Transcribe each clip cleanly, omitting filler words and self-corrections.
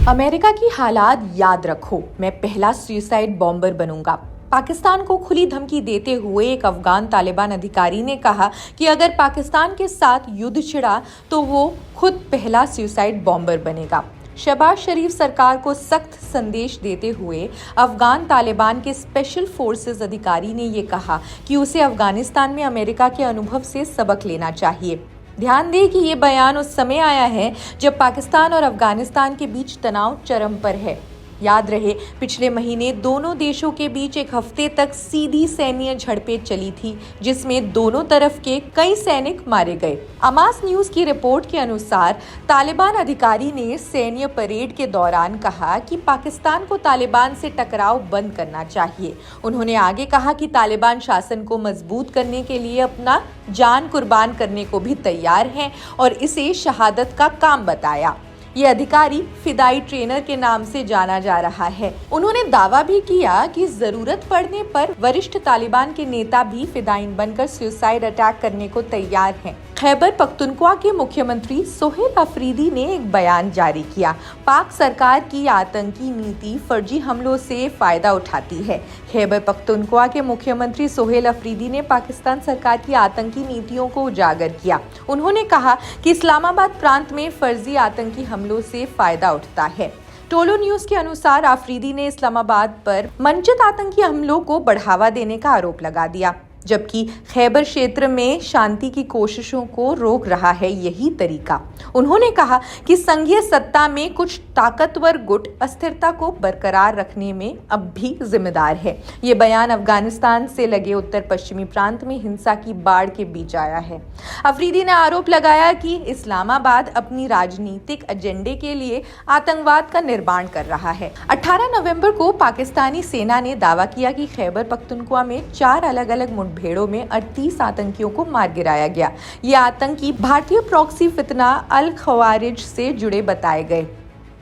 America की हालात याद रखो, मैं पहला सुसाइड बॉम्बर बनूंगा। पाकिस्तान को खुली धमकी देते हुए एक अफगान तालिबान अधिकारी ने कहा कि अगर पाकिस्तान के साथ युद्ध छिड़ा तो वो खुद पहला सुसाइड बॉम्बर बनेगा। शहबाज शरीफ सरकार को सख्त संदेश देते हुए अफगान तालिबान के स्पेशल फोर्सेस अधिकारी ने ये कहा कि उसे अफगानिस्तान में अमेरिका के अनुभव से सबक लेना चाहिए। ध्यान दें कि ये बयान उस समय आया है जब पाकिस्तान और अफगानिस्तान के बीच तनाव चरम पर है। याद रहे, पिछले महीने दोनों देशों के बीच एक हफ्ते तक सीधी सैन्य झड़पें चली थी, जिसमें दोनों तरफ के कई सैनिक मारे गए। अमास न्यूज की रिपोर्ट के अनुसार तालिबान अधिकारी ने सैन्य परेड के दौरान कहा कि पाकिस्तान को तालिबान से टकराव बंद करना चाहिए। उन्होंने आगे कहा कि तालिबान शासन को मजबूत करने के लिए अपना जान कुर्बान करने को भी तैयार हैं और इसे शहादत का काम बताया। ये अधिकारी फिदाई ट्रेनर के नाम से जाना जा रहा है। उन्होंने दावा भी किया कि जरूरत पड़ने पर वरिष्ठ तालिबान के नेता भी फिदाइन बनकर सुसाइड अटैक करने को तैयार हैं। खैबर पख्तूनख्वा के मुख्यमंत्री सोहेल अफरीदी ने एक बयान जारी किया। पाक सरकार की आतंकी नीति फर्जी हमलों से फायदा उठाती है। खैबर पख्तूनख्वा के मुख्यमंत्री सोहेल अफरीदी ने पाकिस्तान सरकार की आतंकी नीतियों को उजागर किया। उन्होंने कहा कि इस्लामाबाद प्रांत में फर्जी आतंकी हमलों से फायदा उठता है। टोलो न्यूज के अनुसार अफरीदी ने इस्लामाबाद पर मनचित आतंकी हमलों को बढ़ावा देने का आरोप लगा दिया, जबकि खैबर क्षेत्र में शांति की कोशिशों को रोक रहा है यही तरीका। उन्होंने कहा कि संघीय सत्ता में कुछ ताकतवर गुट अस्थिरता को बरकरार रखने में अब भी जिम्मेदार है। ये बयान अफगानिस्तान से लगे उत्तर पश्चिमी प्रांत में हिंसा की बाढ़ के बीच आया है। अफरीदी ने आरोप लगाया कि इस्लामाबाद अपनी राजनीतिक एजेंडे के लिए आतंकवाद का निर्माण कर रहा है। 18 नवंबर को पाकिस्तानी सेना ने दावा किया कि खैबर पख्तूनख्वा में 4 अलग अलग मुठभेड़ों में 38 आतंकियों को मार गिराया गया। ये आतंकी भारतीय प्रॉक्सी फितना अल खवारिज से जुड़े बताए गए।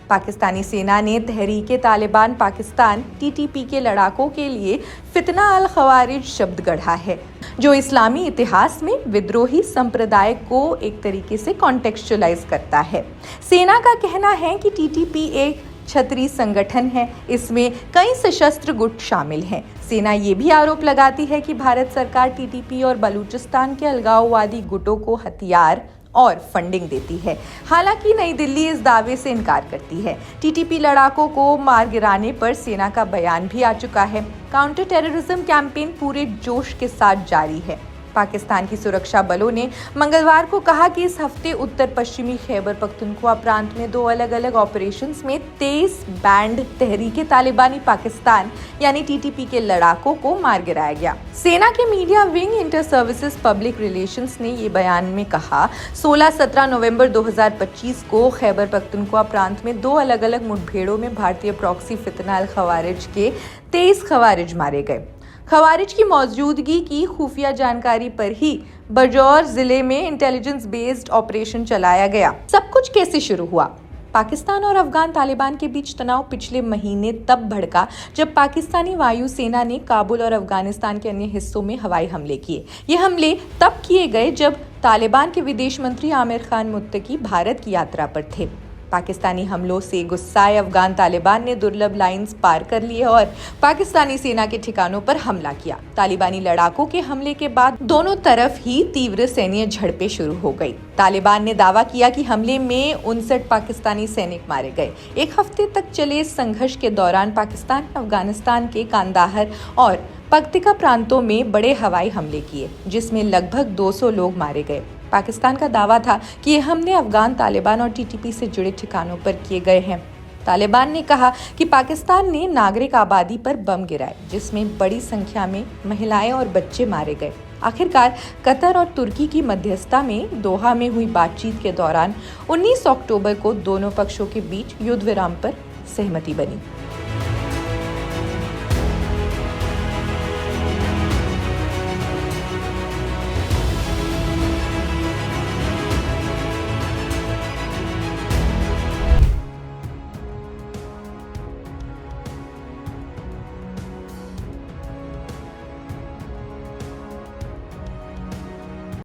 पाकिस्तानी सेना ने तहरीके तालिबान पाकिस्तान (TTP) के लड़ाकों के लिए फितना अल खवारिज शब्द गढ़ा है, जो इस्लामी इतिहास में विद्रोही संप्रदाय को एक तरीके से कॉन्टेक्चुअलाइज करता है। सेना का कहना है कि TTP एक क्षत्रिय संगठन है, इसमें कई सशस्त्र गुट शामिल हैं। सेना ये भी आरोप लगाती है कि भारत सरकार TTP और बलूचिस्तान के अलगाववादी गुटों को हथियार और फंडिंग देती है। हालांकि नई दिल्ली इस दावे से इनकार करती है। TTP लड़ाकों को मार गिराने पर सेना का बयान भी आ चुका है। काउंटर टेररिज्म कैंपेन पूरे जोश के साथ जारी है। पाकिस्तान की सुरक्षा बलों ने मंगलवार को कहा कि इस हफ्ते उत्तर पश्चिमी खैबर पख्तूनख्वा प्रांत में 2 अलग अलग ऑपरेशंस में 23 बैंड तहरीके तालिबानी पाकिस्तान यानी TTP के लड़ाकों को मार गिराया गया। सेना के media wing inter services public relations ने ये बयान में कहा, 16-17 नवंबर 2025 को खैबर पख्तूनख्वा प्रांत में 2 अलग अलग मुठभेड़ों में भारतीय प्रॉक्सी फितना अल खवारिज के 23 खवारिज मारे गए। खवारिज की मौजूदगी की खुफिया जानकारी पर ही बजौर जिले में इंटेलिजेंस बेस्ड ऑपरेशन चलाया गया। सब कुछ कैसे शुरू हुआ? पाकिस्तान और अफगान तालिबान के बीच तनाव पिछले महीने तब भड़का जब पाकिस्तानी वायुसेना ने काबुल और अफगानिस्तान के अन्य हिस्सों में हवाई हमले किए। ये हमले तब किए गए जब तालिबान के विदेश मंत्री आमिर खान मुत्तकी भारत की यात्रा पर थे। पाकिस्तानी हमलों से गुस्साए अफगान तालिबान ने दुर्लभ लाइंस पार कर लिए और पाकिस्तानी सेना के ठिकानों पर हमला किया। तालिबानी लड़ाकों के हमले के बाद दोनों तरफ ही तीव्र सैन्य झड़पें शुरू हो गई। तालिबान ने दावा किया कि हमले में 59 पाकिस्तानी सैनिक मारे गए। एक हफ्ते तक चले इस संघर्ष के दौरान पाकिस्तान ने अफगानिस्तान के कांदाहर और पख्तिका प्रांतों में बड़े हवाई हमले किए, जिसमें लगभग 200 लोग मारे गए। पाकिस्तान का दावा था कि ये हमले अफगान तालिबान और TTP से जुड़े ठिकानों पर किए गए हैं। तालिबान ने कहा कि पाकिस्तान ने नागरिक आबादी पर बम गिराए, जिसमें बड़ी संख्या में महिलाएं और बच्चे मारे गए। आखिरकार कतर और तुर्की की मध्यस्थता में दोहा में हुई बातचीत के दौरान 19 अक्टूबर को दोनों पक्षों के बीच युद्ध विराम पर सहमति बनी।